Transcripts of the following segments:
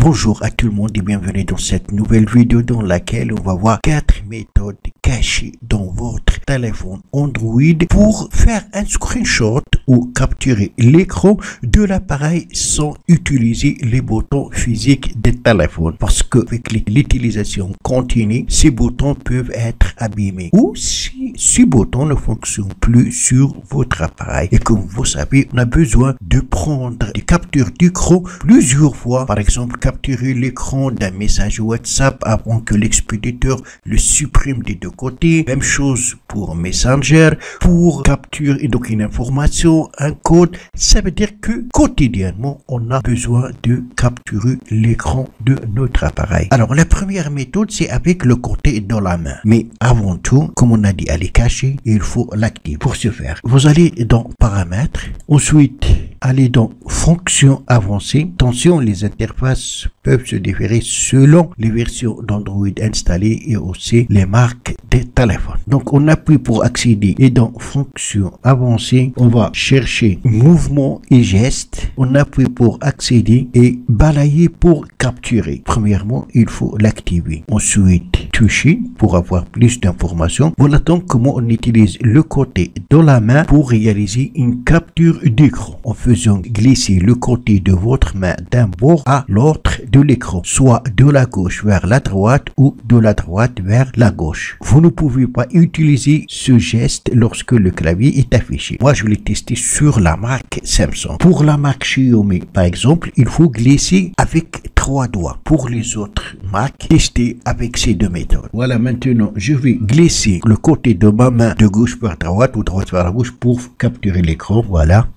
Bonjour à tout le monde et bienvenue dans cette nouvelle vidéo dans laquelle on va voir 4 méthodes cachées dans votre téléphone Android pour faire un screenshot ou capturer l'écran de l'appareil sans utiliser les boutons physiques des téléphones. Parce que avec l'utilisation continue, ces boutons peuvent être abîmés. Ou si ces boutons ne fonctionnent plus sur votre appareil. Et comme vous savez, on a besoin de prendre des captures d'écran plusieurs fois. Par exemple, capturer l'écran d'un message WhatsApp avant que l'expéditeur le supprime des deux côtés. Même chose pour Messenger, pour capturer donc une information, un code. Ça veut dire que quotidiennement, on a besoin de capturer l'écran de notre appareil. Alors, la première méthode, c'est avec le côté dans la main. Mais avant tout, comme on a dit, elle est cachée, il faut l'activer. Pour ce faire, vous allez dans Paramètres, ensuite, allez dans Fonctions avancées. Attention, les interfaces peuvent se différer selon les versions d'Android installées et aussi les marques des téléphones. Donc, on appuie pour accéder et dans Fonctions avancées, on va chercher Mouvement et gestes. On appuie pour accéder et balayer pour capturer. Premièrement, il faut l'activer. Ensuite, toucher pour avoir plus d'informations. Voilà donc comment on utilise le côté de la main pour réaliser une capture d'écran en faisant glisser le côté de votre main d'un bord à l'autre de l'écran, soit de la gauche vers la droite ou de la droite vers la gauche. Vous ne pouvez pas utiliser ce geste lorsque le clavier est affiché. Moi, je l'ai testé sur la marque Samsung. Pour la marque Xiaomi, par exemple, il faut glisser avec 3 doigts. Pour les autres marques, testez avec ces deux méthodes. Voilà, maintenant, je vais glisser le côté de ma main de gauche vers droite ou droite vers la gauche pour capturer l'écran. Voilà.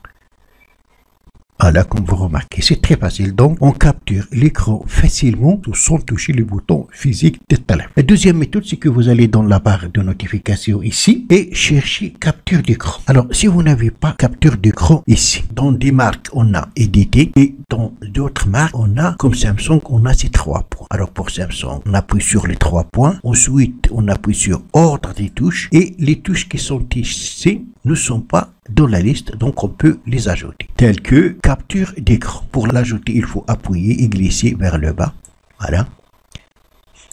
Voilà, comme vous remarquez, c'est très facile. Donc, on capture l'écran facilement sans toucher les boutons physiques des téléphones. La deuxième méthode, c'est que vous allez dans la barre de notification ici et chercher capture d'écran. Alors, si vous n'avez pas capture d'écran ici, dans des marques, on a édité et dans d'autres marques, on a, comme Samsung, on a ces 3 points. Alors, pour Samsung, on appuie sur les 3 points. Ensuite, on appuie sur ordre des touches et les touches qui sont ici ne sont pas dans la liste, donc on peut les ajouter. Telles que capture d'écran. Pour l'ajouter, il faut appuyer et glisser vers le bas. Voilà.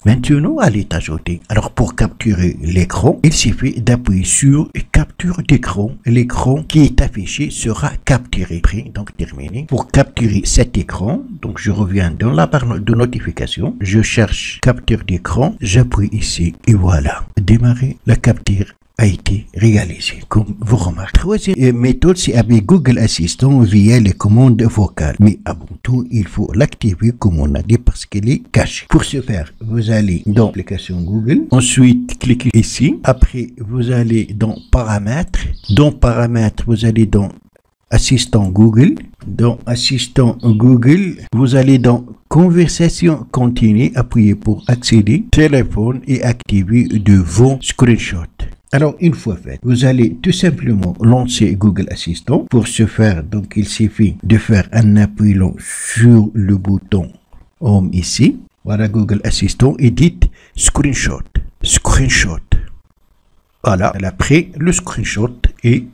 Maintenant, elle est ajoutée. Alors, pour capturer l'écran, il suffit d'appuyer sur capture d'écran. L'écran qui est affiché sera capturé. Donc, terminé. Pour capturer cet écran, donc je reviens dans la barre de notification. Je cherche capture d'écran. J'appuie ici et voilà. Démarrer la capture a été réalisé, comme vous remarquez. Troisième méthode, c'est avec Google Assistant via les commandes vocales. Mais avant tout, il faut l'activer comme on a dit parce qu'elle est cachée. Pour ce faire, vous allez dans l'application Google. Ensuite, cliquez ici. Après, vous allez dans Paramètres. Dans Paramètres, vous allez dans Assistant Google. Dans Assistant Google, vous allez dans Conversation continue. Appuyez pour accéder. Téléphone et activer de vos screenshots. Alors, une fois fait, vous allez tout simplement lancer Google Assistant. Pour ce faire, donc, il suffit de faire un appui long sur le bouton Home ici. Voilà Google Assistant et dites Screenshot. Screenshot. Voilà, elle a pris le screenshot et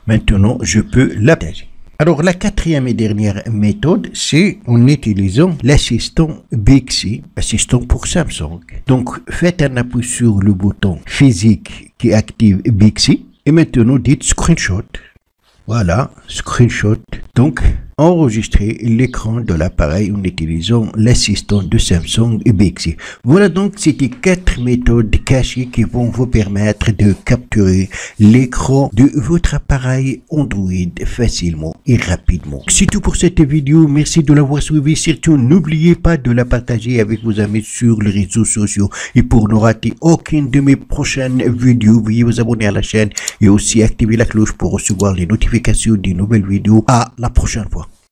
maintenant, je peux l'appliquer. Alors, la quatrième et dernière méthode, c'est en utilisant l'assistant Bixby, assistant pour Samsung. Donc, faites un appui sur le bouton physique qui active Bixby et maintenant dites Screenshot. Voilà, Screenshot. Donc, enregistrer l'écran de l'appareil en utilisant l'assistant de Samsung Bixby. Voilà donc, c'était 4 méthodes cachées qui vont vous permettre de capturer l'écran de votre appareil Android facilement et rapidement. C'est tout pour cette vidéo. Merci de l'avoir suivi. Surtout, n'oubliez pas de la partager avec vos amis sur les réseaux sociaux. Et pour ne rater aucune de mes prochaines vidéos, veuillez vous abonner à la chaîne et aussi activer la cloche pour recevoir les notifications des nouvelles vidéos. À la prochaine fois.